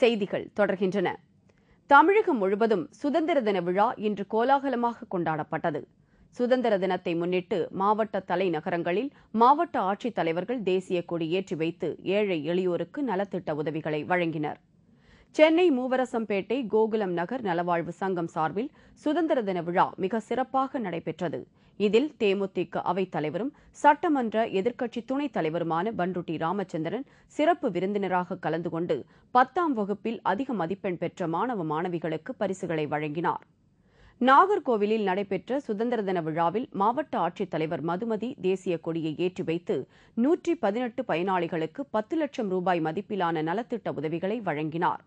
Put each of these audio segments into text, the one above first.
செய்திகள் தொடர்கின்றன. தமிழகம் முழுவதும் சுதந்திர தின விழா இன்று கோலாகலமாக கொண்டாடப்பட்டது. சுதந்திர தினத்தை முன்னிட்டு மாவட்ட தலைநகரங்களில் மாவட்ட ஆட்சித் தலைவர்கள் தேசிய கொடி ஏற்றி வைத்து ஏழை எளியோருக்கு நலத்திட்ட உதவிகளை வழங்கினர். சென்னை மூவரசம்பேட்டை கோகுலம் நகர் நலவாழ்வு சங்கம் சார்பில் சுதந்திர தின விழா மிக சிறப்பாக நடைபெற்றது. இதில் தேமுதிக அவைத் தலைவரும் சட்டமன்ற எதிர்க்கட்சி துணைத் தலைவருமான பண்ருட்டி ராமச்சந்திரன் சிறப்பு விருந்தினராக கலந்து கொண்டு 10ஆம் வகுப்பில் அதிக மதிப்பெண் பெற்ற மாணவ மாணவிகளுக்கு பரிசுகளை வழங்கினார். நாகர்கோவிலில் நடைபெற்ற சுதந்திர தின விழாவில் மாவட்ட ஆட்சித் தலைவர் மதுமதி தேசிய கொடியை ஏற்றி வைத்து 118 பயனாளிகளுக்கு 10 லட்சம் ரூபாய் மதிப்பிலான நலத்திட்ட உதவிகளை வழங்கினார்.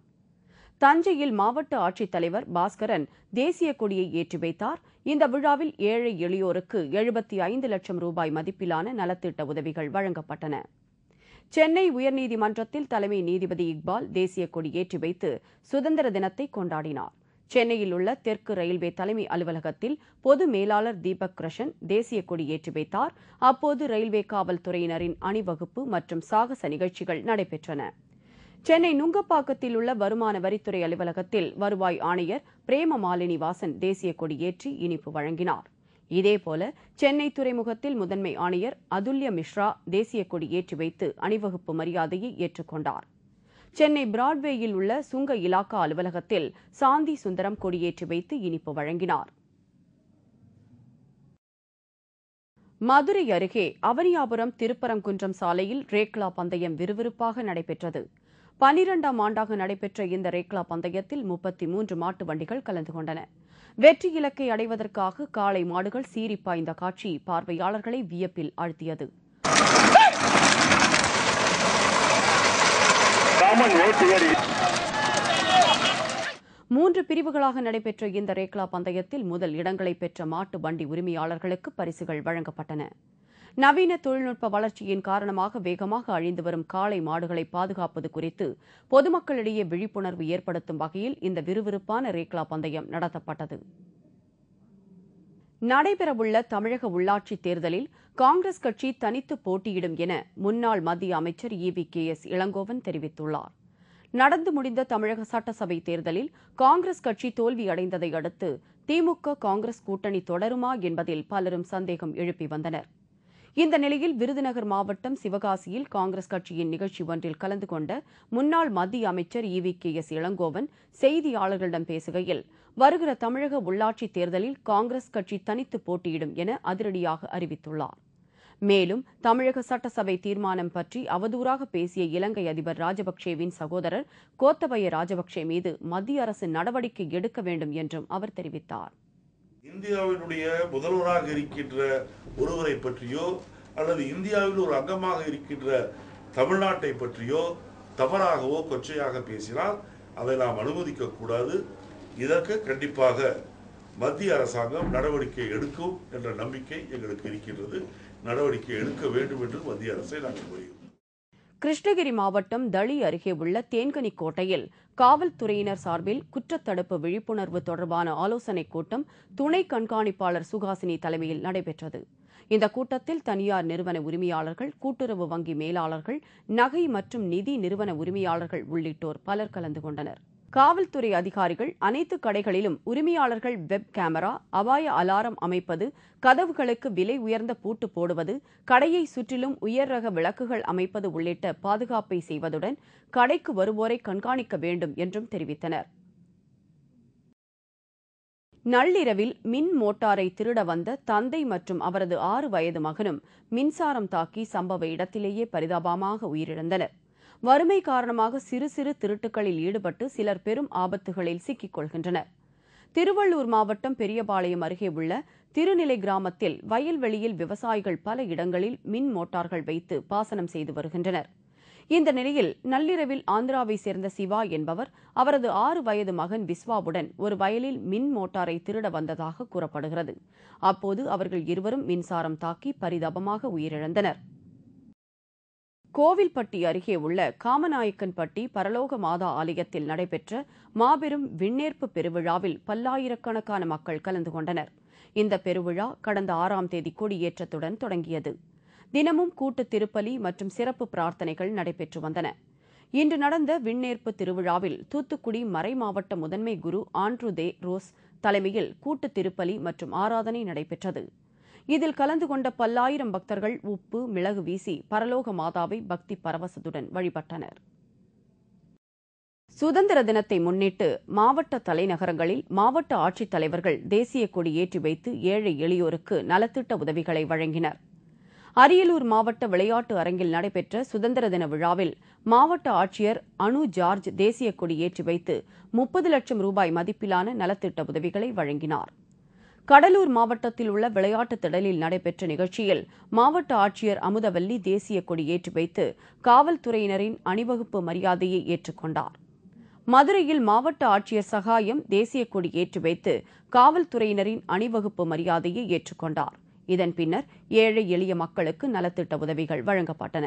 தஞ்சையில் மாவட்ட ஆட்சித் தலைவர் பாஸ்கரன் தேசிய கொடியை ஏற்றி வைத்தார். இந்த விழாவில் ஏழை எளியோருக்கு 75 லட்சம் ரூபாய் மதிப்பிலான நலத்திட்ட உதவிகள் வழங்கப்பட்டன. சென்னை உயர்நீதிமன்றத்தில் தலைமை நீதிபதி இக்பால் தேசிய கொடி ஏற்றி வைத்து சுதந்திர தினத்தை கொண்டாடினார். சென்னையில் உள்ள தெற்கு ரயில்வே தலைமை அலுவலகத்தில் பொது மேலாளர் தீபக் கிருஷ்ணன் தேசிய கொடி ஏற்றி வைத்தார். அப்போது ரயில்வே காவல்துறையினரின் அணிவகுப்பு மற்றும் சாகச நிகழ்ச்சிகள் நடைபெற்றன. சென்னை நுங்கப்பாக்கத்தில் உள்ள வருமான வரித்துறை அலுவலகத்தில் வருவாய் ஆணையர் பிரேமமாலினி வாசன் தேசிய கொடி ஏற்றி இனிப்பு வழங்கினார். இதேபோல சென்னை துறைமுகத்தில் முதன்மை ஆணையர் அதுல்ய மிஸ்ரா தேசிய கொடி ஏற்றி வைத்து அணிவகுப்பு மரியாதையை ஏற்றுக்கொண்டார். சென்னை பிராட்வேயில் உள்ள சுங்க இலாக்கா அலுவலகத்தில் சாந்தி சுந்தரம் கொடியேற்றி வைத்து இனிப்பு வழங்கினார். மதுரை அருகே அவனியாபுரம் திருப்பரங்குன்றம் சாலையில் ரேக்லா பந்தயம் விறுவிறுப்பாக நடைபெற்றது. 12ஆம் ஆண்டாக நடைபெற்ற இந்த ரேக்லா பந்தயத்தில் 33 மாட்டு வண்டிகள் கலந்து கொண்டன. வெற்றி இலக்கை அடைவதற்காக காளை மாடுகள் சீறி பாய்ந்த காட்சி பார்வையாளர்களை வியப்பில் ஆழ்த்தியது. மூன்று பிரிவுகளாக நடைபெற்ற இந்த ரேக்லா பந்தயத்தில் முதல் இடங்களை பெற்ற மாட்டு வண்டி உரிமையாளர்களுக்கு பரிசுகள் வழங்கப்பட்டன. நவீன தொழில்நுட்ப வளர்ச்சியின் காரணமாக வேகமாக அழிந்து வரும் காளை மாடுகளை பாதுகாப்பது குறித்து பொதுமக்களிடையே விழிப்புணர்வு ஏற்படுத்தும் வகையில் இந்த விறுவிறுப்பான ரேக்லா பந்தயம் நடத்தப்பட்டது. நடைபெறவுள்ள தமிழக உள்ளாட்சித் தேர்தலில் காங்கிரஸ் கட்சி தனித்து போட்டியிடும் என முன்னாள் மத்திய அமைச்சர் EVKS இளங்கோவன் தெரிவித்துள்ளார். நடந்து முடிந்த தமிழக சட்டசபை தேர்தலில் காங்கிரஸ் கட்சி தோல்வியடைந்ததை அடுத்து திமுக காங்கிரஸ் கூட்டணி தொடருமா என்பதில் பலரும் சந்தேகம் எழுப்பி வந்தனர். இந்த நிலையில் விருதுநகர் மாவட்டம் சிவகாசியில் காங்கிரஸ் கட்சியின் நிகழ்ச்சி ஒன்றில் கலந்து கொண்ட முன்னாள் மத்திய அமைச்சர் EVKS இளங்கோவன் செய்தியாளர்களிடம் பேசுகையில், வருகிற தமிழக உள்ளாட்சித் தேர்தலில் காங்கிரஸ் கட்சி தனித்து போட்டியிடும் என அதிரடியாக அறிவித்துள்ளார். மேலும் தமிழக சட்டசபை தீர்மானம் பற்றி அவதூறாக பேசிய இலங்கை அதிபர் ராஜபக்சேவின் சகோதரர் கோத்தபய ராஜபக்சே மீது மத்திய அரசு நடவடிக்கை எடுக்க வேண்டும் என்றும் அவர் தெரிவித்தார். இந்தியாவினுடைய முதல்வராக இருக்கின்ற ஒருவரை பற்றியோ அல்லது இந்தியாவில் ஒரு அங்கமாக இருக்கின்ற தமிழ்நாட்டை பற்றியோ தவறாகவோ கொச்சையாக பேசினால் அதை நாம் அனுமதிக்க கூடாது. இதற்கு கண்டிப்பாக மத்திய அரசாங்கம் நடவடிக்கை எடுக்கும் என்ற நம்பிக்கை எங்களுக்கு இருக்கின்றது. நடவடிக்கை எடுக்க வேண்டும் என்று மத்திய அரசை நாங்கள் கோருகிறோம். கிருஷ்ணகிரி மாவட்டம் தளி அருகே உள்ள தேன்கனிக்கோட்டையில் காவல்துறையினர் சார்பில் குற்றத்தடுப்பு விழிப்புணர்வு தொடர்பான ஆலோசனைக் கூட்டம் துணை கண்காணிப்பாளர் சுகாசினி தலைமையில் நடைபெற்றது. இந்த கூட்டத்தில் தனியார் நிறுவன உரிமையாளர்கள், கூட்டுறவு வங்கி மேலாளர்கள், நகை மற்றும் நிதி நிறுவன உரிமையாளர்கள் உள்ளிட்டோர் பலர் கலந்து கொண்டனர். காவல்துறை அதிகாரிகள் அனைத்து கடைகளிலும் உரிமையாளர்கள் வெப் கேமரா, அபாய அலாரம் அமைப்பது, கதவுகளுக்கு விலை உயர்ந்த பூட்டு போடுவது, கடையை சுற்றிலும் உயர் ரக விளக்குகள் அமைப்பது உள்ளிட்ட பாதுகாப்பை செய்வதுடன் கடைக்கு வருவோரை கண்காணிக்க வேண்டும் என்றும் தெரிவித்தனர். நள்ளிரவில் மின் மோட்டாரை திருட வந்த தந்தை மற்றும் அவரது 6 வயது மகனும் மின்சாரம் தாக்கி சம்பவ இடத்திலேயே பரிதாபமாக உயிரிழந்தனர். வறுமை காரணமாக சிறு சிறு திருட்டுகளில் ஈடுபட்டு சிலர் பெரும் ஆபத்துகளில் சிக்கிக் கொள்கின்றனர். திருவள்ளூர் மாவட்டம் பெரியபாளையம் அருகே உள்ள திருநிலை கிராமத்தில் வயல்வெளியில் விவசாயிகள் பல இடங்களில் மின் மோட்டார்கள் வைத்து பாசனம் செய்து வருகின்றனர். இந்த நிலையில் நள்ளிரவில் ஆந்திராவை சேர்ந்த சிவா என்பவர் அவரது 6 வயது மகன் விஸ்வாவுடன் ஒரு வயலில் மின் மோட்டாரை திருட வந்ததாக கூறப்படுகிறது. அப்போது அவர்கள் இருவரும் மின்சாரம் தாக்கி பரிதாபமாக உயிரிழந்தனர். கோவில்பட்டி அருகே உள்ள காமநாயக்கன்பட்டி பரலோக மாதா ஆலயத்தில் நடைபெற்ற மாபெரும் விண்ணேற்பு பெருவிழாவில் பல்லாயிரக்கணக்கான மக்கள் கலந்து கொண்டனர். இந்த பெருவிழா கடந்த 6ஆம் தேதி கொடியேற்றத்துடன் தொடங்கியது. தினமும் கூட்டு திருப்பலி மற்றும் சிறப்பு பிரார்த்தனைகள் நடைபெற்று வந்தன. இன்று நடந்த விண்ணேற்பு திருவிழாவில் தூத்துக்குடி மறைமாவட்ட முதன்மை குரு ஆண்ட்ரூ தே ரோஸ் தலைமையில் கூட்டு திருப்பலி மற்றும் ஆராதனை நடைபெற்றது. இதில் கலந்து கொண்ட பல்லாயிரம் பக்தர்கள் உப்பு, மிளகு வீசி பரலோக மாதாவை பக்தி பரவசத்துடன் வழிபட்டனர். சுதந்திர தினத்தை முன்னிட்டு மாவட்ட தலைநகரங்களில் மாவட்ட ஆட்சித்தலைவர்கள் தேசிய கொடி ஏற்றி வைத்து ஏழை எளியோருக்கு நலத்திட்ட உதவிகளை வழங்கினர். அரியலூர் மாவட்ட விளையாட்டு அரங்கில் நடைபெற்ற சுதந்திர தின விழாவில் மாவட்ட ஆட்சியர் அனு ஜார்ஜ் தேசிய கொடி ஏற்றி வைத்து 30 லட்சம் ரூபாய் மதிப்பிலான நலத்திட்ட உதவிகளை வழங்கினார். கடலூர் மாவட்டத்தில் உள்ள விளையாட்டுத் திடலில் நடைபெற்ற நிகழ்ச்சியில் மாவட்ட ஆட்சியர் அமுதவல்லி தேசிய கொடி ஏற்றி வைத்து காவல்துறையினரின் அணிவகுப்பு மரியாதையை ஏற்றுக்கொண்டார். மதுரையில் மாவட்ட ஆட்சியர் சகாயம் தேசிய கொடி ஏற்றி வைத்து காவல்துறையினரின் அணிவகுப்பு மரியாதையை ஏற்றுக்கொண்டார். இதன் பின்னர் ஏழை எளிய மக்களுக்கு நலத்திட்ட உதவிகள் வழங்கப்பட்டன.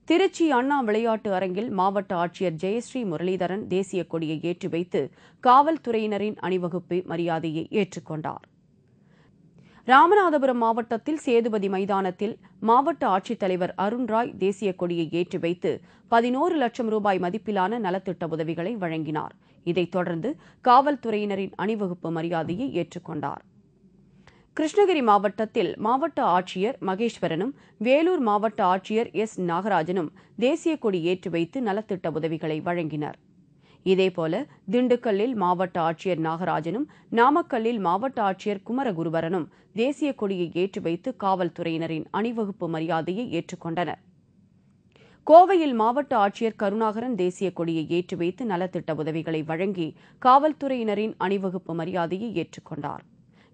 திருச்சி அண்ணா விளையாட்டு அரங்கில் மாவட்ட ஆட்சியர் ஜெயஸ்ரீ முரளிதரன் தேசிய கொடியை ஏற்றி வைத்து காவல்துறையினரின் அணிவகுப்பு மரியாதையை ஏற்றுக்கொண்டார். ராமநாதபுரம் மாவட்டத்தில் சேதுபதி மைதானத்தில் மாவட்ட ஆட்சித்தலைவர் அருண்ராய் தேசிய கொடியை ஏற்றி வைத்து 11 லட்சம் ரூபாய் மதிப்பிலான நலத்திட்ட உதவிகளை வழங்கினார். இதைத் தொடர்ந்து காவல்துறையினரின் அணிவகுப்பு மரியாதையை ஏற்றுக்கொண்டார். கிருஷ்ணகிரி மாவட்டத்தில் மாவட்ட ஆட்சியர் மகேஸ்வரனும் வேலூர் மாவட்ட ஆட்சியர் எஸ் நாகராஜனும் தேசிய கொடி ஏற்றி வைத்து நலத்திட்ட உதவிகளை வழங்கினர். இதேபோல திண்டுக்கல்லில் மாவட்ட ஆட்சியர் நாகராஜனும் நாமக்கல்லில் மாவட்ட ஆட்சியர் குமரகுருபரனும் தேசிய கொடியை ஏற்றி வைத்து காவல்துறையினரின் அணிவகுப்பு மரியாதையை ஏற்றுக்கொண்டனர். கோவையில் மாவட்ட ஆட்சியர் கருணாகரன் தேசிய கொடியை ஏற்றி வைத்து நலத்திட்ட உதவிகளை வழங்கி காவல்துறையினரின் அணிவகுப்பு மரியாதையை ஏற்றுக்கொண்டார்.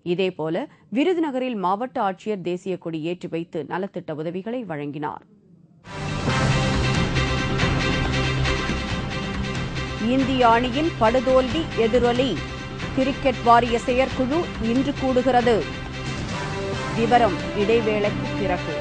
இதேபோல விருதுநகரில் மாவட்ட ஆட்சியர் தேசிய கொடி ஏற்றி வைத்து நலத்திட்ட உதவிகளை வழங்கினார். இந்திய அணியின் படுதோல்வி எதிரொலி. கிரிக்கெட் வாரிய செயற்குழு இன்று கூடுகிறது. விவரம் இடைவேளைக்கு பிறகு.